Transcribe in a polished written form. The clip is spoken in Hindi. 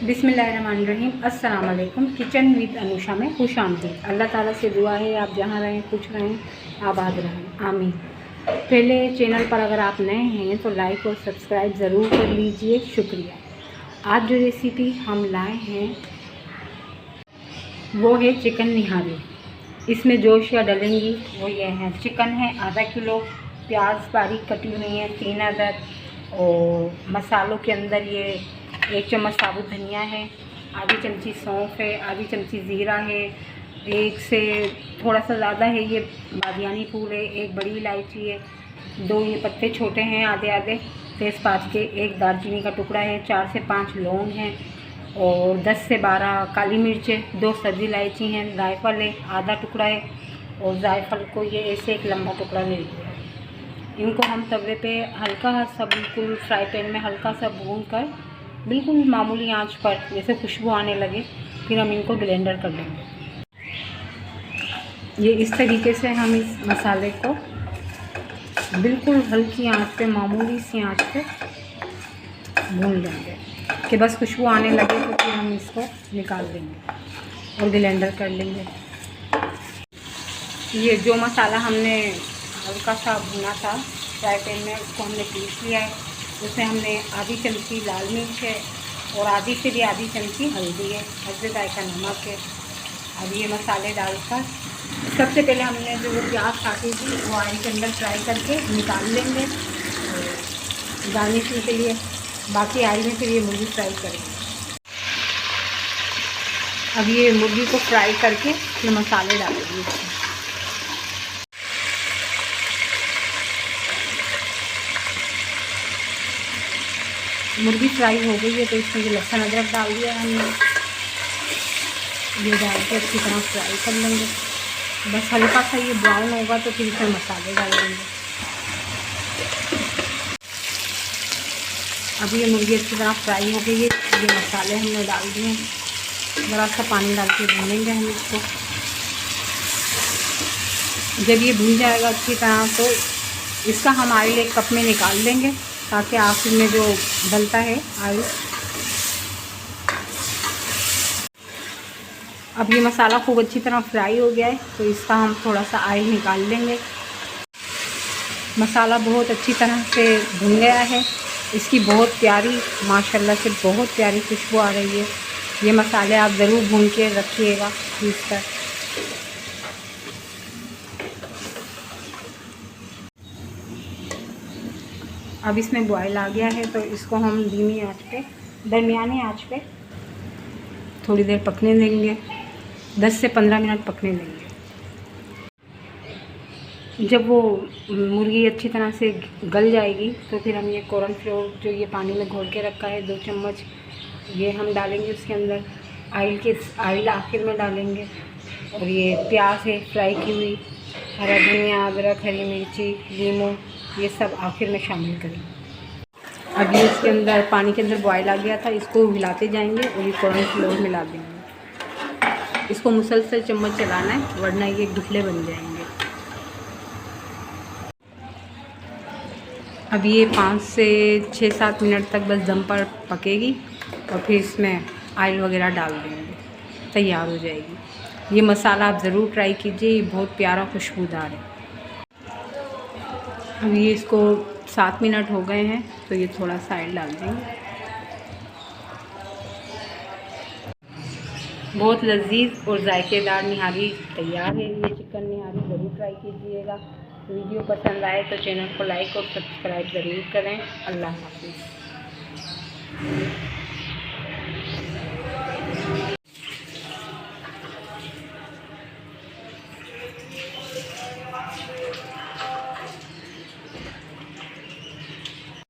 बिस्मिल्लाहिर्रहमानिर्रहीम। अस्सलाम वालेकुम। किचन विद अनुषा में खुश आमदीद। अल्लाह ताला से दुआ है आप जहाँ रहें खुश रहें, आबाद रहें, आमीन। पहले चैनल पर अगर आप नए हैं तो लाइक और सब्सक्राइब ज़रूर कर लीजिए, शुक्रिया। आज जो रेसिपी हम लाए हैं वो है चिकन निहारी। इसमें जो अशिया डलेंगी वो ये है। चिकन है आधा किलो, प्याज बारीक कटी हुई है 3 अदद, और मसालों के अंदर ये 1 चम्मच साबुत धनिया है, आधी चमची सौंफ है, आधी चमची ज़ीरा है, 1 से थोड़ा सा ज़्यादा है ये बादियानी फूल है, 1 बड़ी इलायची है, 2 ये पत्ते छोटे हैं आधे आधे तेज़पात के, 1 दालचीनी का टुकड़ा है, 4 से 5 लौंग हैं, और 10 से 12 काली मिर्च है, 2 सब्ज़ी इलायची हैं, जायफल है आधा टुकड़ा है, और जायफल को ये ऐसे एक लंबा टुकड़ा ले लिया है। इनको हम तवे पे हल्का सा बिल्कुल फ्राई पैन में हल्का सा भून कर बिल्कुल मामूली आंच पर जैसे खुशबू आने लगे फिर हम इनको ब्लेंडर कर लेंगे। ये इस तरीके से हम इस मसाले को बिल्कुल हल्की आंच पे मामूली सी आंच पे भून लेंगे कि बस खुशबू आने लगे तो फिर हम इसको निकाल देंगे और ब्लेंडर कर लेंगे। ये जो मसाला हमने हल्का सा भुना था फ्राई पैन में उसको हमने पीस लिया है। उसमें हमने आधी चमची लाल मिर्च है और आधी से भी आधी चमची हल्दी है, हल्दी जायका नमक है। अब ये मसाले डालकर सबसे पहले हमने जो प्याज काटी थी वो ऑयल के अंदर फ्राई करके निकाल लेंगे गार्निशिंग के लिए। बाकी ऑयल में फिर ये मुर्गी फ्राई करेंगे। अब ये मुर्गी को फ्राई करके फिर मसाले डालेंगे। मुर्गी फ्राई हो गई है तो इसमें लहसुन अदरक डाल दिया हमने, ये डाल के अच्छी तरह फ्राई कर लेंगे। बस हल्का सा ये ब्राउन होगा तो फिर इसमें मसाले डाल देंगे। अभी ये मुर्गी अच्छी तरह फ्राई हो गई है, ये मसाले हमने डाल दिए हैं, ज़रा सा पानी डाल के भूनेंगे हम इसको। जब ये भून जाएगा अच्छी तरह तो इसका हम ऑयल 1 कप में निकाल लेंगे ताकि आखिर में जो डलता है ऑयल। अब ये मसाला खूब अच्छी तरह फ्राई हो गया है तो इसका हम थोड़ा सा ऑयल निकाल लेंगे। मसाला बहुत अच्छी तरह से भुन गया है, इसकी बहुत प्यारी माशाल्लाह से बहुत प्यारी खुशबू आ रही है। ये मसाले आप ज़रूर भून के रखिएगा पीस कर। अब इसमें बॉयल आ गया है तो इसको हम धीमी आंच पे दरमियानी आंच पे थोड़ी देर पकने देंगे, 10 से 15 मिनट पकने देंगे। जब वो मुर्गी अच्छी तरह से गल जाएगी तो फिर हम ये कॉर्नफ्लोर जो ये पानी में घोल के रखा है 2 चम्मच ये हम डालेंगे उसके अंदर। ऑयल आखिर में डालेंगे। और ये प्याज है फ्राई की हुई, हरा धनिया, अदरक, हरी मिर्ची, लीमू, ये सब आखिर में शामिल करेंगे। अब ये इसके अंदर पानी के अंदर बॉयल आ गया था, इसको हिलाते जाएंगे और ये कॉर्नफ्लोर मिला देंगे। इसको मुसलसल चम्मच चलाना है वरना ये गुठले बन जाएंगे। अब ये 5 से 6-7 मिनट तक बस दम पर पकेगी और फिर इसमें ऑयल वगैरह डाल देंगे, तैयार हो जाएगी। ये मसाला आप ज़रूर ट्राई कीजिए, ये बहुत प्यारा खुशबूदार है। अब ये इसको 7 मिनट हो गए हैं तो ये थोड़ा सा ऑयल डाल देंगे। बहुत लजीज और जायकेदार निहारी तैयार है। ये चिकन निहारी ज़रूर ट्राई कीजिएगा। वीडियो पसंद आए तो चैनल को लाइक और सब्सक्राइब ज़रूर करें। अल्लाह हाफिज़।